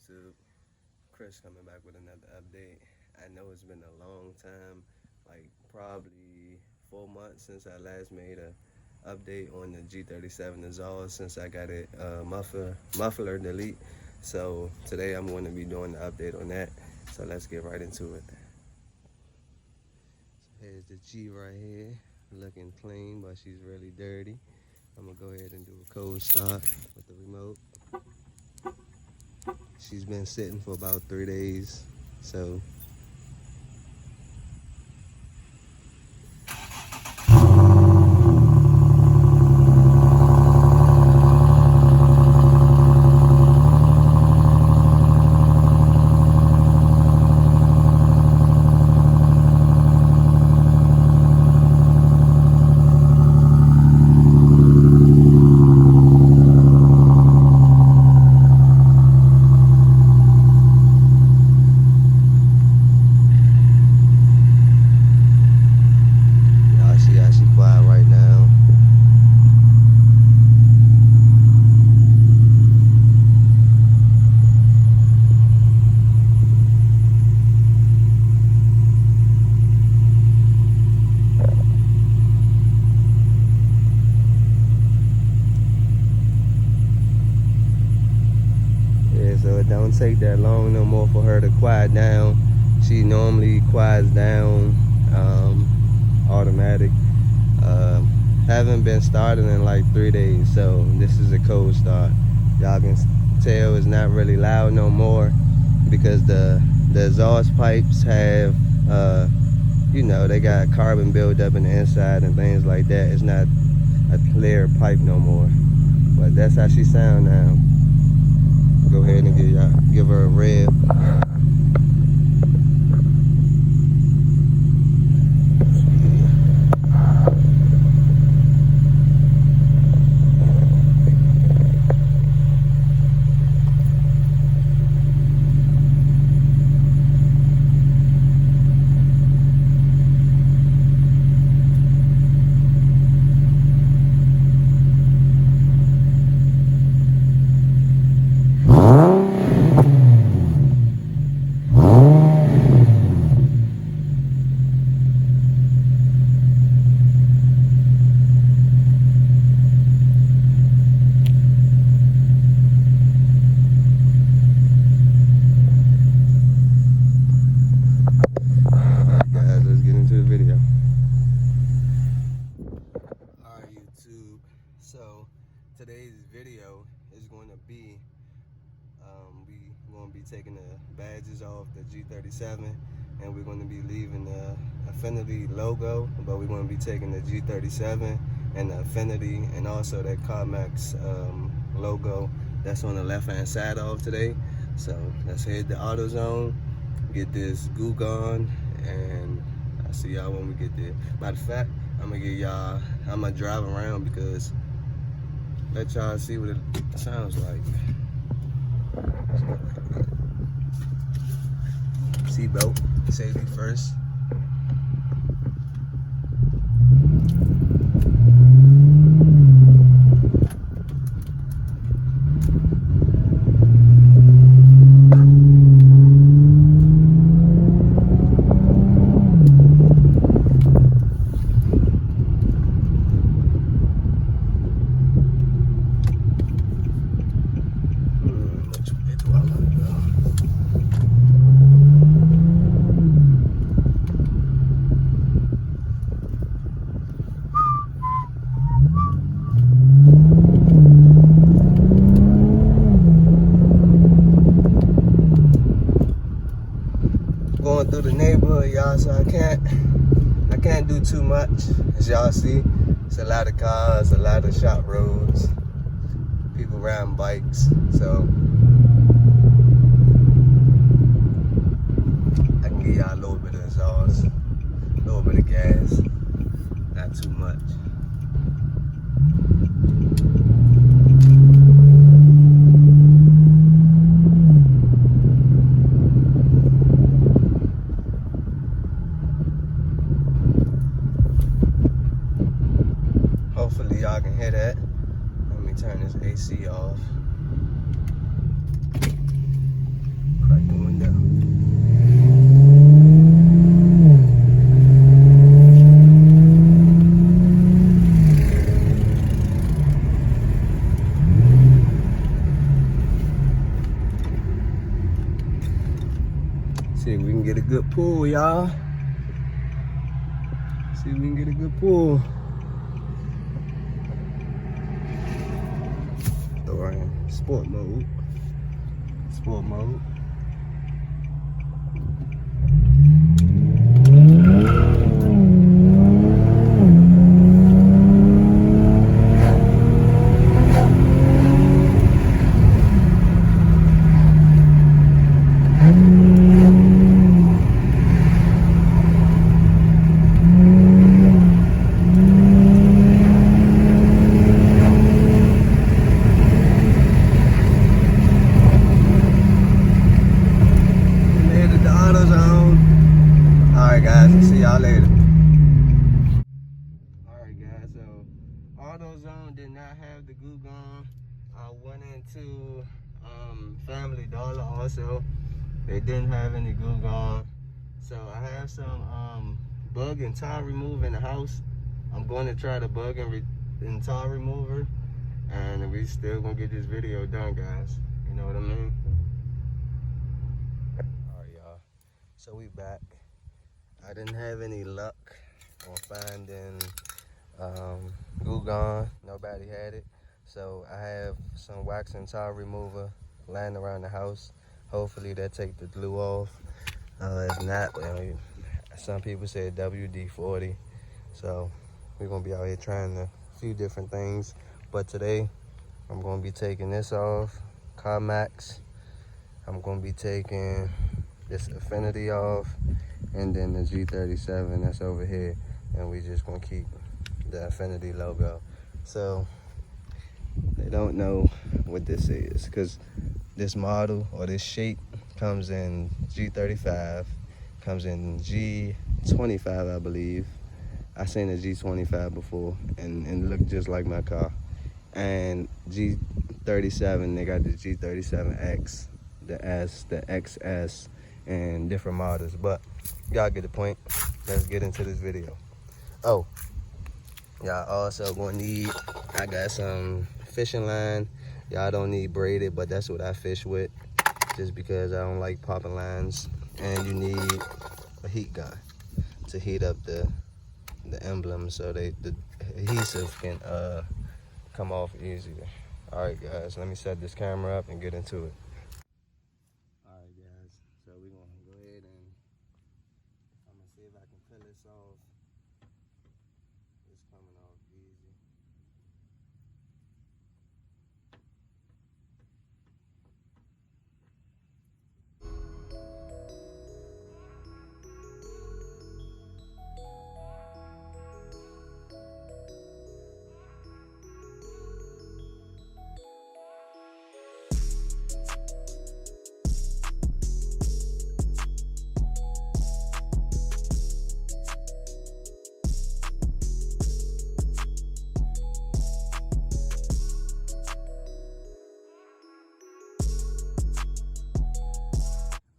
YouTube, Chris coming back with another update. I know it's been a long time, like probably 4 months since I last made a update on the G37 exhaust, since I got it muffler delete. So today I'm going to be doing the update on that. So let's get right into it. So here's the G right here, looking clean, but she's really dirty. I'm gonna go ahead and do a cold start with the remote. She's been sitting for about 3 days, so so it don't take that long no more for her to quiet down. She normally quiets down automatic. Haven't been started in like 3 days, so this is a cold start. Y'all can tell it's not really loud no more because the exhaust pipes have you know, they got carbon buildup in the inside and things like that. It's not a clear pipe no more, but that's how she sound now. Go ahead and give her a rev. So today's video is going to be we're going to be taking the badges off the G37, and we're going to be leaving the INFINITI logo, but we're going to be taking the G37 and the INFINITI and also that CarMax logo that's on the left hand side off today. So let's head to AutoZone, get this goo gone, and I'll see y'all when we get there. Matter of fact, I'm gonna drive around because let y'all see what it sounds like. Seatbelt, safety first. Going through the neighborhood, y'all, so I can't do too much. As y'all see, it's a lot of cars, a lot of shop roads, people riding bikes, so I can give y'all a little bit of exhaust, a little bit of gas, not too much. Hopefully y'all can hear that. Let me turn this AC off. See if we can get a good pull, y'all. See if we can get a good pull. Throw her in sport mode. Sport mode. See y'all later. Alright guys, so AutoZone did not have the goo gone. I went into Family Dollar also. They didn't have any goo gone. So I have some bug and tar remover in the house. I'm going to try the bug and tar remover, and we still gonna get this video done, guys. You know what I mean? Alright y'all, so we back. I didn't have any luck on finding goo gone. Nobody had it. So I have some wax and tar remover laying around the house. Hopefully that take the glue off. If not, some people say WD-40. So we're gonna be out here trying a few different things. But today I'm gonna be taking this off, CarMax. I'm gonna be taking this Infiniti off, and then the G37 that's over here, and we just gonna keep the Infiniti logo. So they don't know what this is, because this model or this shape comes in G35, comes in G25, I believe. I seen a G25 before, and it looked just like my car. And G37, they got the G37 X, the S, the XS, and different models. But y'all get the point. Let's get into this video. Oh, y'all also gonna need, I got some fishing line. Y'all don't need braided, but that's what I fish with, just because I don't like popping lines. And you need a heat gun to heat up the emblem so the adhesive can come off easier. All right guys, let me set this camera up and get into it. Alright guys, so we're gonna go ahead and I'm gonna see if I can peel this off. It's coming off easy.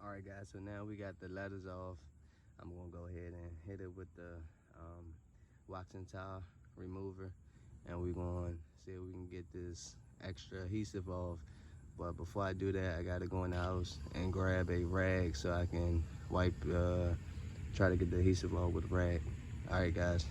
Alright guys, so now we got the letters off. I'm gonna go ahead and hit it with the wax and tar remover, and we're gonna see if we can get this extra adhesive off. But before I do that, I gotta go in the house and grab a rag so I can wipe, try to get the adhesive off with a rag. Alright guys.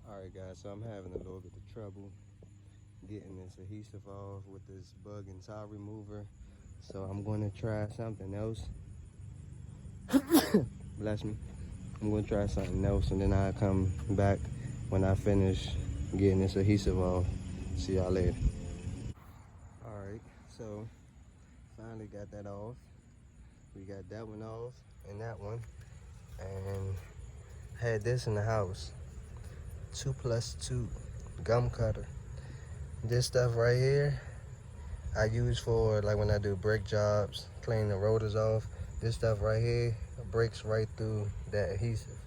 Alright guys, so I'm having a little bit of trouble getting this adhesive off with this bug and tar remover. So I'm going to try something else. Bless me. I'm going to try something else, and then I'll come back when I finish getting this adhesive off. See y'all later. Alright, so finally got that off. We got that one off and that one. And had this in the house. 2+2 gum cutter. This stuff right here I use for like when I do brake jobs, clean the rotors off. This stuff right here breaks right through that adhesive.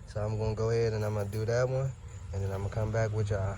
So I'm gonna go ahead and I'm gonna do that one, and then I'm gonna come back with y'all.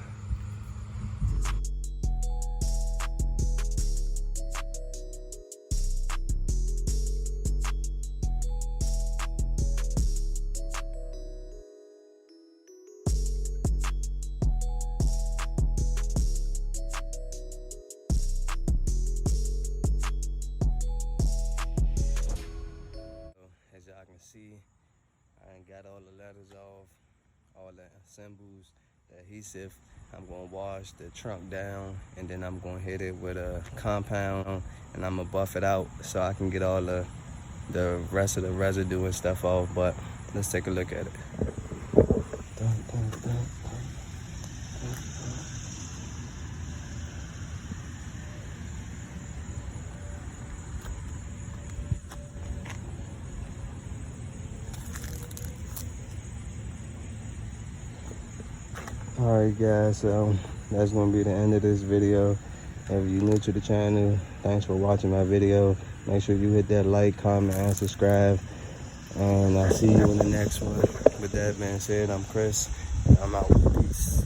symbols, the adhesive. I'm going to wash the trunk down, and then I'm going to hit it with a compound, and I'm going to buff it out so I can get all the rest of the residue and stuff off. But let's take a look at it. Alright guys, so that's going to be the end of this video. If you're new to the channel, thanks for watching my video. Make sure you hit that like, comment, and subscribe. And I'll see you in the next one. With that being said, I'm Chris. I'm out. Peace.